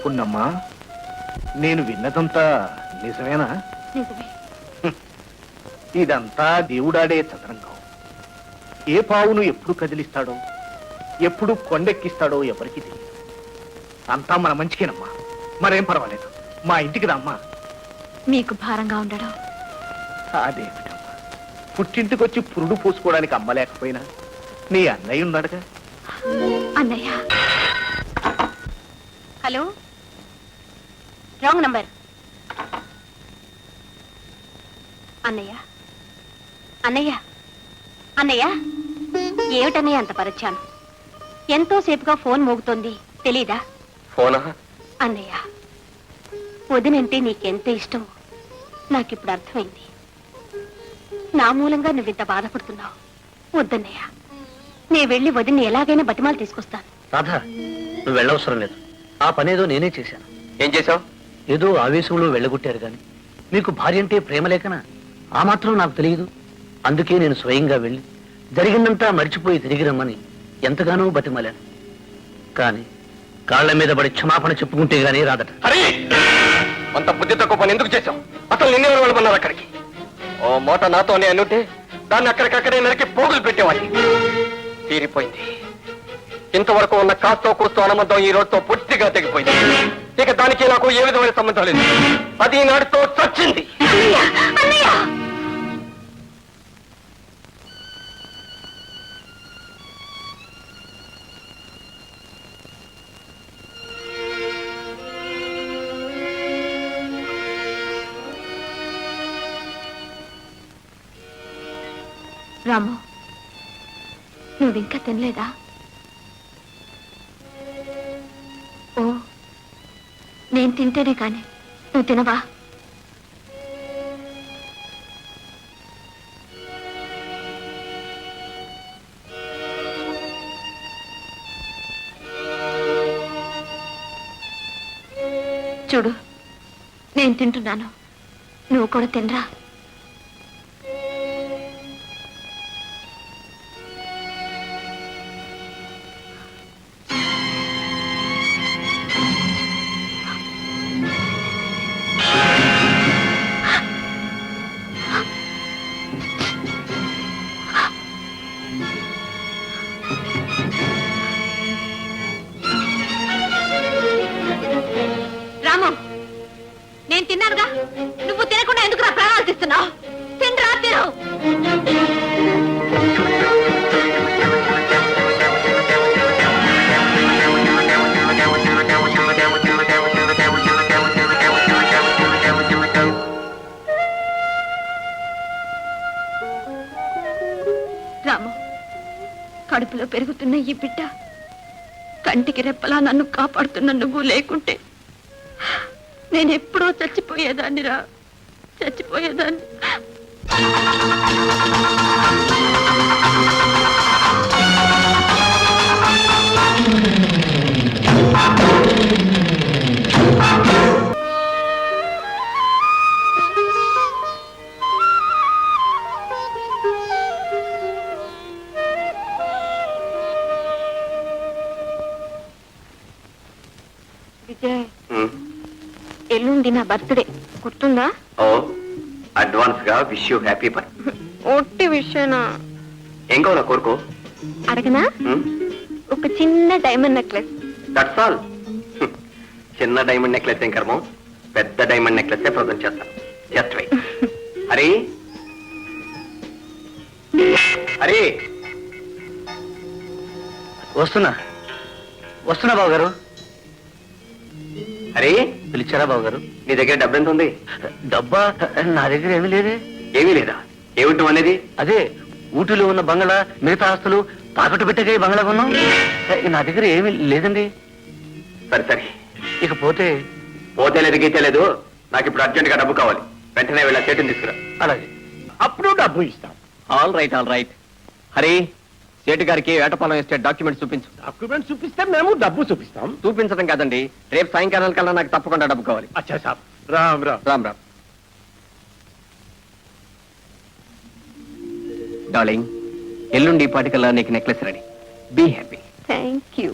పున్నమ్మా, నేను విన్నదంతా నిజమేనా? నిజమే. ఇదంతా దేవుడాడే చదరంగం. ఏ పావును ఎప్పుడు కదిలిస్తాడో, ఎప్పుడు కొండెక్కిస్తాడో ఎవరికి తెలియదు. అంతా మన మంచికేనమ్మా. మరేం పర్వాలేదు, మా ఇంటికి రామ్మా. మీకు భారంగా ఉండడం? అదేమిటమ్మా, పుట్టింటికొచ్చి పురుడు పోసుకోవడానికి అమ్మలేకపోయినా నీ అన్నయ్య ఉన్నాడుగా. అన్నయ్య. Hello, wrong number. అన్నయ్య, అన్నయ్య, అన్నయ్య, ఏమిటన్నయ్య అంత పరిచయాను? ఎంతో సేపుగా ఫోన్ మోగుతోంది, తెలీదా? ఫోనా? అన్నయ్య, వదినంటే నీకెంత ఇష్టం నాకిప్పుడు అర్థమైంది. నా మూలంగా నువ్వింత బాధపడుతున్నావు. వద్దన్నయ్య, నే వెళ్ళి వదిన్ని ఎలాగైనా బతిమాలు తీసుకొస్తాను. రాధా, నువ్వు వెళ్ళవసరం లేదు. ఆ పనేదో నేనే చేశాను. ఏం చేశావు? ఏదో ఆవేశంలో వెళ్ళగొట్టారు గాని మీకు భార్య అంటే ప్రేమ లేకనా? ఆ మాత్రం నాకు తెలియదు. అందుకే నేను స్వయంగా వెళ్ళి జరిగిందంతా మర్చిపోయి తిరిగి రమ్మని ఎంతగానో బతిమాలాను. కానీ కాళ్ల మీద పడి క్షమాపణ చెప్పుకుంటే గానీ రాదట. అరే, అంత బుద్ధి తక్కువ పని ఎందుకు చేశావు? అసలు నిన్నెవరు వెళ్ళమన్నారు అక్కడికి? ఓ మూట నాతోనే అనుంటే దాన్ని అక్కడికక్కడే నరికి పోగులు పెట్టేవాడి. తీరిపోయింది. ఇంతవరకు ఉన్న కాస్తో కూస్తో అనుబంధం ఈ రోజుతో పూర్తిగా తెగిపోయింది. ఇక దానికి నాకు ఏ విధమైన సంబంధం లేదు. అది నాటితో చచ్చింది. రాము, నువ్వింకా తినలేదా? ఓ, నేను తింటేనే కాని నువ్వు తినవా? చూడు, నేను తింటున్నాను, నువ్వు కూడా తినరా. రాము, నేను తిన్నానుగా, నువ్వు తినకుండా ఎందుకు నా ప్రాణాలు తీస్తున్నావు? తినరా, తిను. రాము, కడుపులో పెరుగుతున్న ఈ బిడ్డ కంటికి రెప్పలా నన్ను కాపాడుతున్న నువ్వు లేకుంటే నేనెప్పుడో చచ్చిపోయేదాన్ని రా, చచ్చిపోయేదాన్ని. విజయ్, ఎల్లుండి నా బర్త్డే, గుర్తుందా? ఓ, అడ్వాన్స్ గా విష్ యూ హ్యాపీ బర్త్డే. ఒట్టి విషయనా? ఏం కావాలా కోరుకో. అడగనా? ఒక చిన్న డైమండ్ నెక్లెస్. That's all. చిన్న డైమండ్ నెక్లెస్ ఏం కర్మం, పెద్ద డైమండ్ నెక్లెస్ ప్రజెంట్ చేస్తాను. Just wait. హరి, హరి, వస్తున్నా వస్తున్నా బాబు గారు. హరి, పిలిచారా బాబు గారు? నీ దగ్గర డబ్బు ఎంత ఉంది? డబ్బా నా దగ్గర ఏమీ లేదే. ఏమీ లేదా? ఏమిటం అనేది? అదే ఊటీలో ఉన్న బంగళా, మిగతా ఆస్తులు తాకట్టు పెట్టగా ఈ బంగళా కొన్నాం. నా దగ్గర ఏమీ లేదండి. సరే సరే, ఇకపోతే పోతే లేదు గీతే లేదు. నాకు ఇప్పుడు అర్జెంట్ గా డబ్బు కావాలి. వెంటనే వెళ్ళా చేతిని తీసుకురా. అలాగే. అప్పుడు డబ్బు ఇస్తాం. All right, all right. Hari, సేటు గారికి వేటపాలెం ఎస్టేట్ డాక్యుమెంట్స్ చూపించు. డాక్యుమెంట్స్ చూపిస్తే మేము డబ్బు చూపిస్తాం. చూపించడం కాదండి, రేపు సాయంకాలం కల్లా నాకు తప్పకుండా డబ్బు కావాలి. అచ్చా సాబ్. రామ్ రామ్. రామ్ రామ్. డార్లింగ్, ఎల్లుండి పాటికల్లా నీకు necklace ready. Be happy. Thank you.